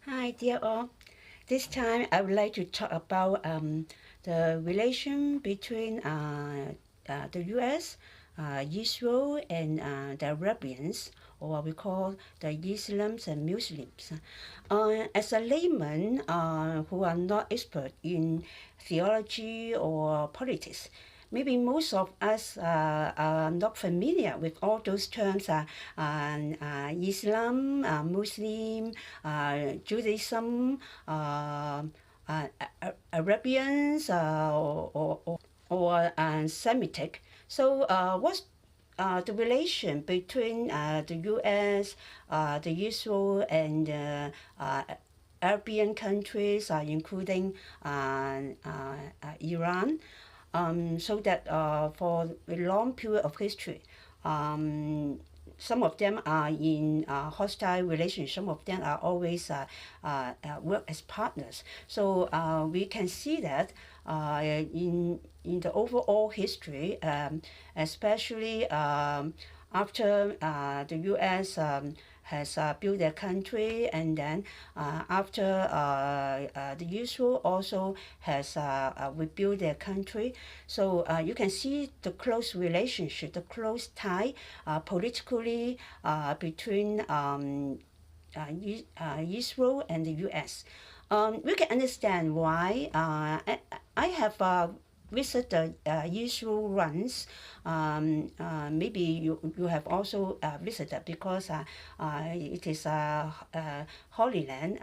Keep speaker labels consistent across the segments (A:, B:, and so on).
A: Hi, dear all. This time I would like to talk about the relation between the U.S., Israel, and the Arabians, or what we call the Islams and Muslims. As a layman who are not expert in theology or politics, maybe most of us are not familiar with all those terms, Islam, Muslim, Judaism, Arabians, or Semitic. So, what's the relation between the U.S., the Israel, and Arabian countries, including Iran? So that for a long period of history, some of them are in hostile relations. Some of them are always work as partners. So we can see that in the overall history, especially after the U.S. Has built their country, and then after the Israel also has rebuilt their country. So you can see the close relationship, the close tie politically between Israel and the U.S. We can understand why. I have visited Israel once. Maybe you have also visited because it is a Holy Land.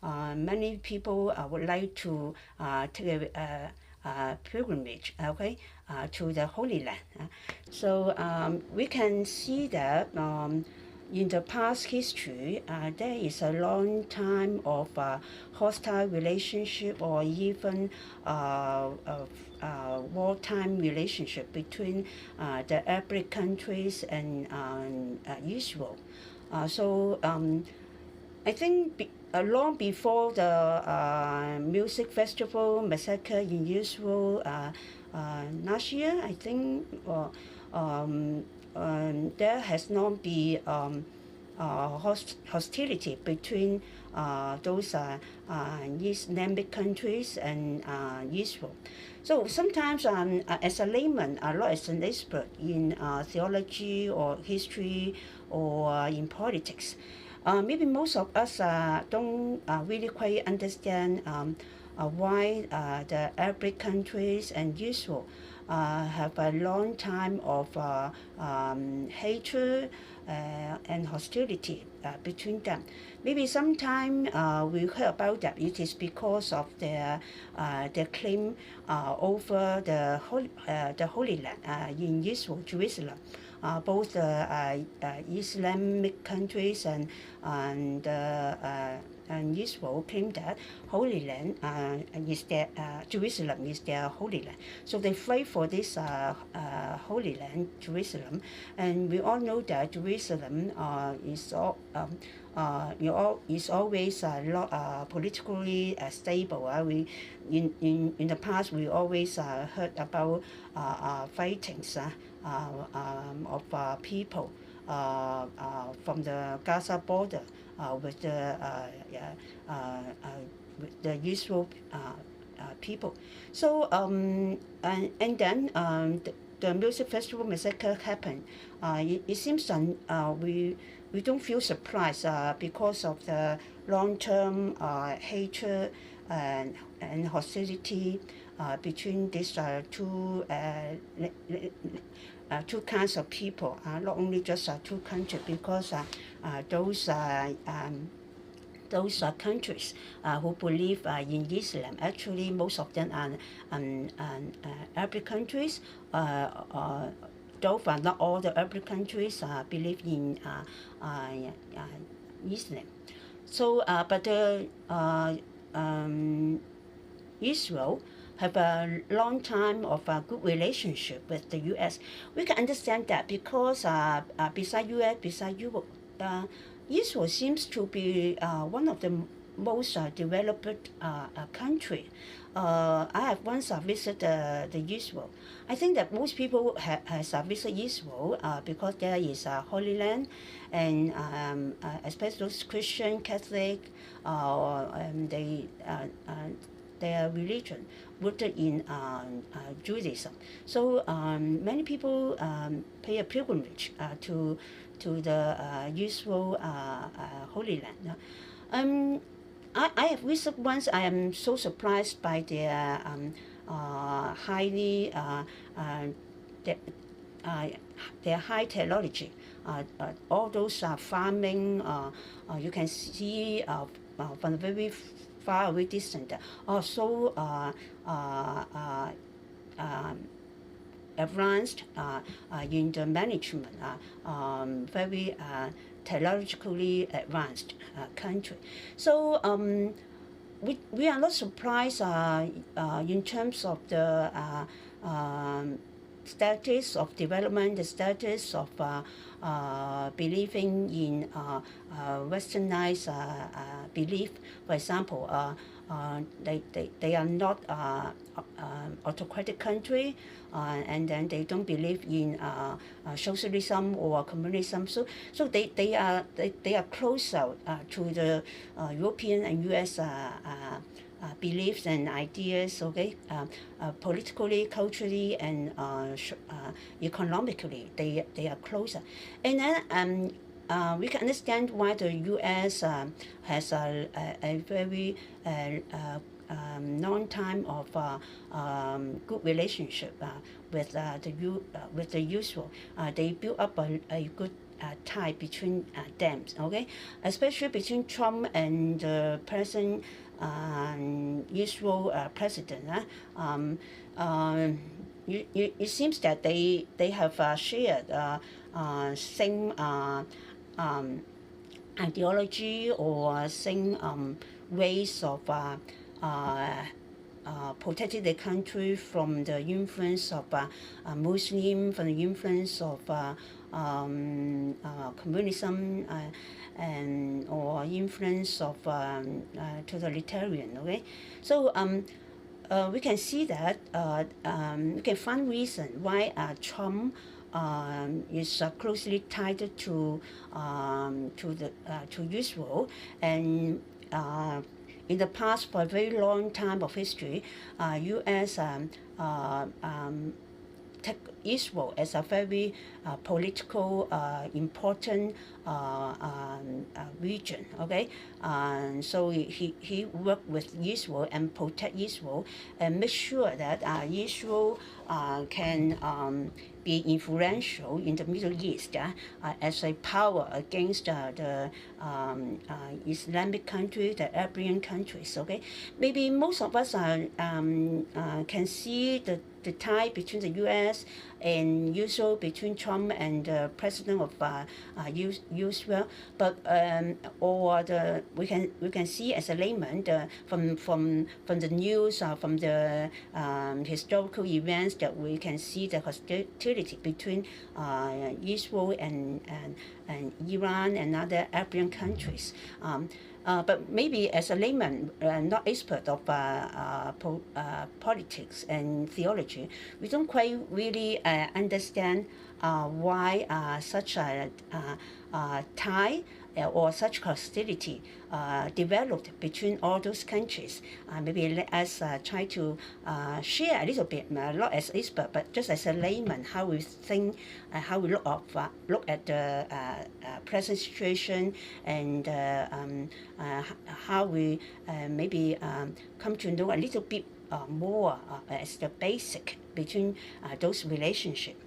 A: Many people would like to take a pilgrimage, okay, to the Holy Land. So we can see that in the past history, there is a long time of hostile relationship or even wartime relationship between the Arab countries and Israel. So I think long before the music festival massacre in Israel last year, I think there has not been hostility between those Islamic countries and Israel. So sometimes, as a layman, not as an expert in theology or history or in politics, maybe most of us don't really quite understand why the Arab countries and Israel have a long time of hatred and hostility between them. Maybe sometime we heard about that it is because of their claim over the Holy Land in Israel, Jerusalem. Both Islamic countries and Israel claim that Holy Land is their Jerusalem is their Holy Land. So they fight for this Holy Land, Jerusalem, and we all know that Jerusalem is always not politically stable. We in the past we always heard about fightings of people from the Gaza border with the Israel people. So and then the music festival massacre happened. It seems we don't feel surprised because of the long-term hatred and hostility between these two kinds of people, not only just two countries, because those countries who believe in Islam, actually most of them are Arab countries, though not all the Arab countries believe in Islam. So, but Israel have a long time of a good relationship with the U.S. We can understand that because beside U.S., beside Europe, Israel seems to be one of the most developed country. I have once visited the Israel. I think that most people has visited Israel because there is a Holy Land, and especially those Christian, Catholic, their religion rooted in Judaism. So many people pay a pilgrimage to the Israel Holy Land. I have visited once. I am so surprised by their highly their high technology. All those farming, you can see from a very far away distance, so advanced in the management, very technologically advanced country. So we are not surprised in terms of the status of development, the status of believing in westernized belief. For example, they are not autocratic country, and then they don't believe in socialism or communism. So they are closer to the European and U.S. Beliefs and ideas, okay, politically, culturally, and economically, they are closer. And then we can understand why the U.S. Has a very long time of good relationship with the Israel. They built up a good tie between them, okay, especially between Trump and the present Israel president. It seems that they have shared same ideology or same ways of protecting the country from the influence of Muslim, from the influence of communism, and or influence of totalitarian. Okay, so we can see that we can find reason why Trump is closely tied to Israel, and in the past, for a very long time of history, U.S. Take Israel as a very political important region. Okay, so he worked with Israel and protect Israel and make sure that Israel can be influential in the Middle East as a power against the Islamic country, the Arabian countries. Okay, maybe most of us can see the tie between the U.S. and Israel, between Trump and the president of Israel, but we can see as a layman from the news, from the historical events, that we can see the hostility between Israel and Iran and other Arabian countries. But maybe as a layman, not expert of politics and theology, we don't quite really understand why such a tie or such hostility developed between all those countries. Maybe let us try to share a little bit, not as expert, but just as a layman, how we think, how we look at the present situation, and how we maybe come to know a little bit more as the basic between those relationships.